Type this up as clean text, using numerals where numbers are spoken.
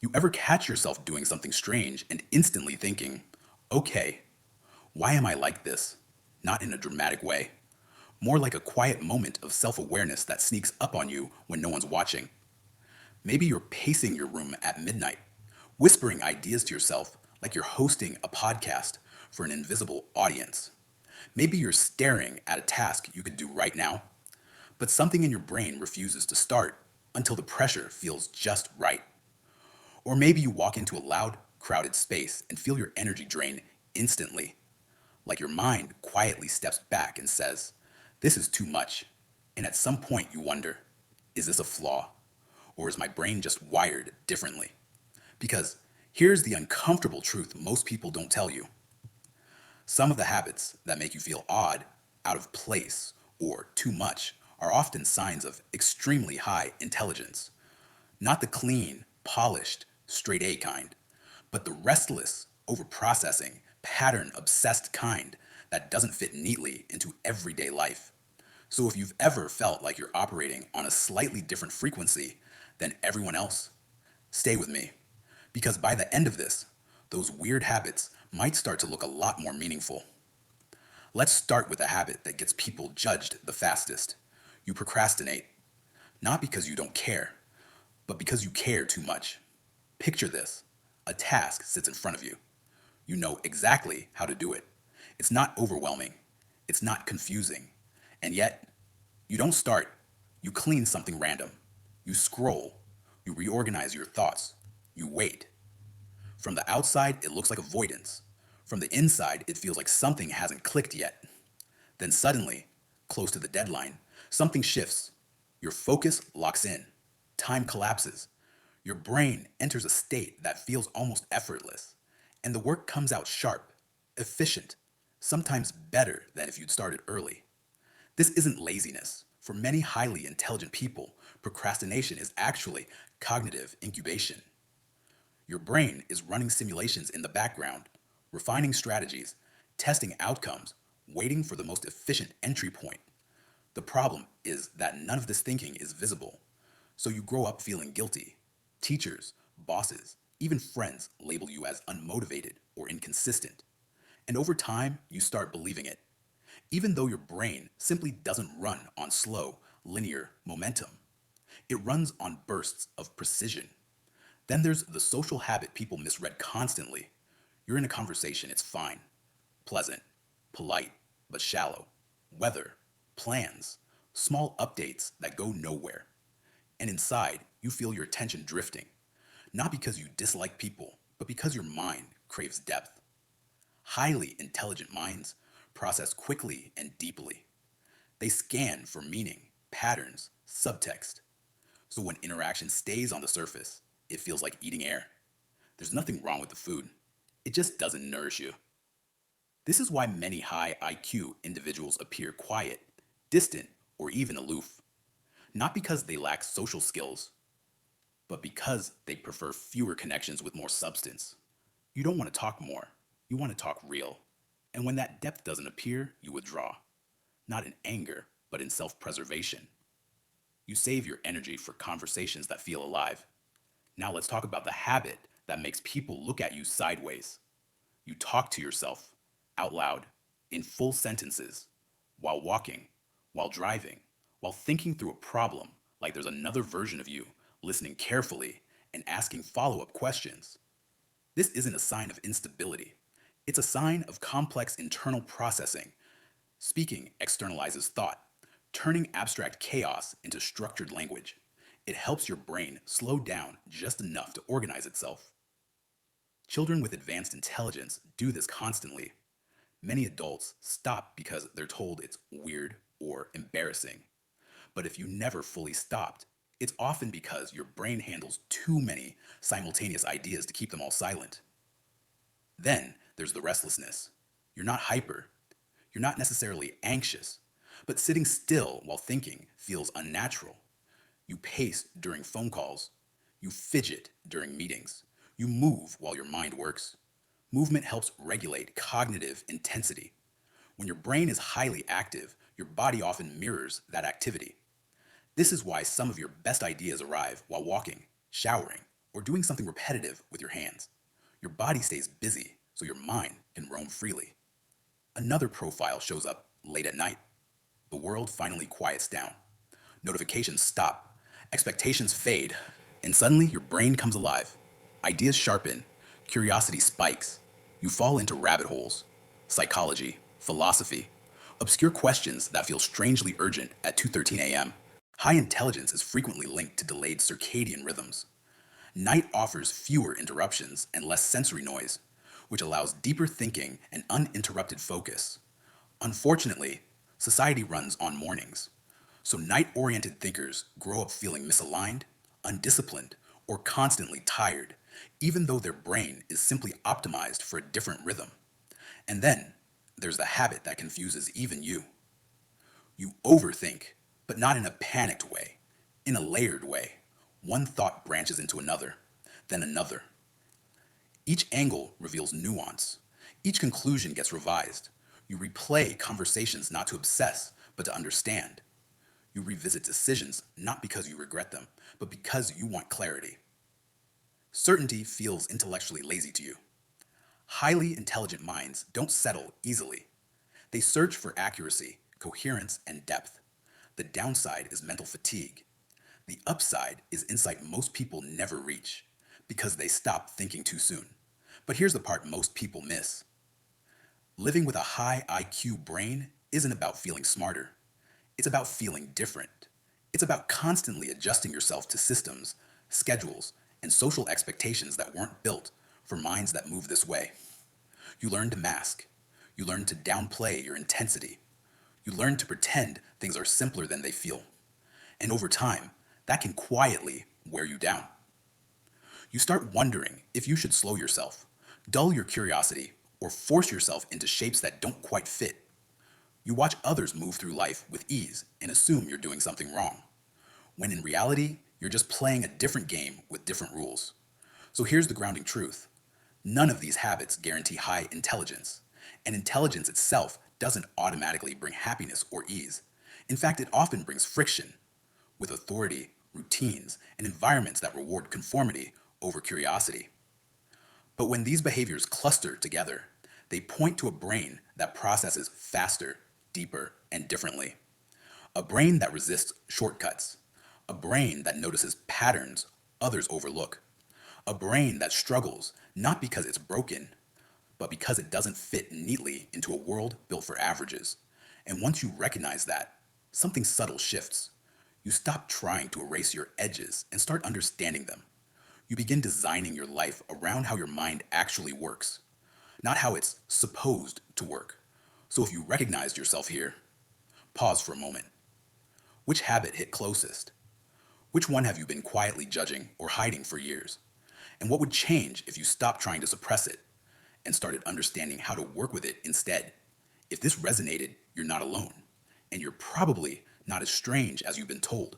You ever catch yourself doing something strange and instantly thinking, okay, why am I like this? Not in a dramatic way. More like a quiet moment of self awareness that sneaks up on you when no one's watching. Maybe you're pacing your room at midnight, whispering ideas to yourself like you're hosting a podcast for an invisible audience. Maybe you're staring at a task you could do right now, but something in your brain refuses to start until the pressure feels just right. Or maybe you walk into a loud, crowded space and feel your energy drain instantly, like your mind quietly steps back and says, "This is too much." And at some point you wonder, is this a flaw? Or is my brain just wired differently? Because here's the uncomfortable truth most people don't tell you. Some of the habits that make you feel odd, out of place, or too much are often signs of extremely high intelligence. Not the clean, polished, straight A kind, but the restless, overprocessing, pattern obsessed kind that doesn't fit neatly into everyday life. So if you've ever felt like you're operating on a slightly different frequency than everyone else, stay with me. Because by the end of this, those weird habits might start to look a lot more meaningful. Let's start with a habit that gets people judged the fastest. You procrastinate, not because you don't care, but because you care too much. Picture this: a task sits in front of you. You know exactly how to do it. It's not overwhelming, it's not confusing. And yet, you don't start. You clean something random. You scroll. You reorganize your thoughts. You wait. From the outside, it looks like avoidance. From the inside, it feels like something hasn't clicked yet. Then suddenly, close to the deadline, something shifts. Your focus locks in. Time collapses. Your brain enters a state that feels almost effortless. And the work comes out sharp, efficient, sometimes better than if you'd started early. This isn't laziness. For many highly intelligent people, procrastination is actually cognitive incubation. Your brain is running simulations in the background, refining strategies, testing outcomes, waiting for the most efficient entry point. The problem is that none of this thinking is visible, so you grow up feeling guilty. Teachers, bosses, even friends label you as unmotivated or inconsistent. And over time, you start believing it, even though your brain simply doesn't run on slow, linear momentum. It runs on bursts of precision. Then there's the social habit people misread constantly. You're in a conversation, it's fine, pleasant, polite, but shallow. Weather, plans, small updates that go nowhere. And inside, you feel your attention drifting. Not because you dislike people, but because your mind craves depth. Highly intelligent minds process quickly and deeply. They scan for meaning, patterns, subtext. So when interaction stays on the surface, it feels like eating air. There's nothing wrong with the food. It just doesn't nourish you. This is why many high IQ individuals appear quiet, distant, or even aloof. Not because they lack social skills, but because they prefer fewer connections with more substance. You don't want to talk more, you want to talk real. And when that depth doesn't appear, you withdraw. Not in anger, but in self preservation. You save your energy for conversations that feel alive. Now let's talk about the habit that makes people look at you sideways. You talk to yourself out loud, in full sentences, while walking, while driving, while thinking through a problem like there's another version of you, listening carefully and asking follow up questions. This isn't a sign of instability. It's a sign of complex internal processing. Speaking externalizes thought, turning abstract chaos into structured language. It helps your brain slow down just enough to organize itself. Children with advanced intelligence do this constantly. Many adults stop because they're told it's weird or embarrassing. But if you never fully stopped, it's often because your brain handles too many simultaneous ideas to keep them all silent. Then there's the restlessness. You're not hyper. You're not necessarily anxious. But sitting still while thinking feels unnatural. You pace during phone calls. You fidget during meetings. You move while your mind works. Movement helps regulate cognitive intensity. When your brain is highly active, your body often mirrors that activity. This is why some of your best ideas arrive while walking, showering, or doing something repetitive with your hands. Your body stays busy so your mind can roam freely. Another profile shows up late at night. The world finally quiets down. Notifications stop, expectations fade, and suddenly your brain comes alive. Ideas sharpen, curiosity spikes. You fall into rabbit holes, psychology, philosophy, obscure questions that feel strangely urgent at 2:13 a.m. High intelligence is frequently linked to delayed circadian rhythms. Night offers fewer interruptions and less sensory noise, which allows deeper thinking and uninterrupted focus. Unfortunately, society runs on mornings, so night oriented thinkers grow up feeling misaligned, undisciplined, or constantly tired, even though their brain is simply optimized for a different rhythm. And then there's the habit that confuses even you. You overthink, but not in a panicked way, in a layered way. One thought branches into another, then another. Each angle reveals nuance. Each conclusion gets revised. You replay conversations not to obsess, but to understand. You revisit decisions not because you regret them, but because you want clarity. Certainty feels intellectually lazy to you. Highly intelligent minds don't settle easily. They search for accuracy, coherence, and depth. The downside is mental fatigue. The upside is insight most people never reach because they stop thinking too soon. But here's the part most people miss. Living with a high IQ brain isn't about feeling smarter. It's about feeling different. It's about constantly adjusting yourself to systems, schedules, and social expectations that weren't built for minds that move this way. You learn to mask. You learn to downplay your intensity. You learn to pretend things are simpler than they feel. And over time, that can quietly wear you down. You start wondering if you should slow yourself, dull your curiosity, or force yourself into shapes that don't quite fit. You watch others move through life with ease and assume you're doing something wrong, when in reality, you're just playing a different game with different rules. So here's the grounding truth. None of these habits guarantee high intelligence, and intelligence itself doesn't automatically bring happiness or ease. In fact, it often brings friction with authority, routines, and environments that reward conformity over curiosity. But when these behaviors cluster together, they point to a brain that processes faster, deeper, and differently. A brain that resists shortcuts. A brain that notices patterns others overlook. A brain that struggles not because it's broken, but because it doesn't fit neatly into a world built for averages. And once you recognize that, something subtle shifts. You stop trying to erase your edges and start understanding them. You begin designing your life around how your mind actually works, not how it's supposed to work. So if you recognized yourself here, pause for a moment. Which habit hit closest? Which one have you been quietly judging or hiding for years? And what would change if you stopped trying to suppress it and started understanding how to work with it instead? If this resonated, you're not alone. And you're probably not as strange as you've been told.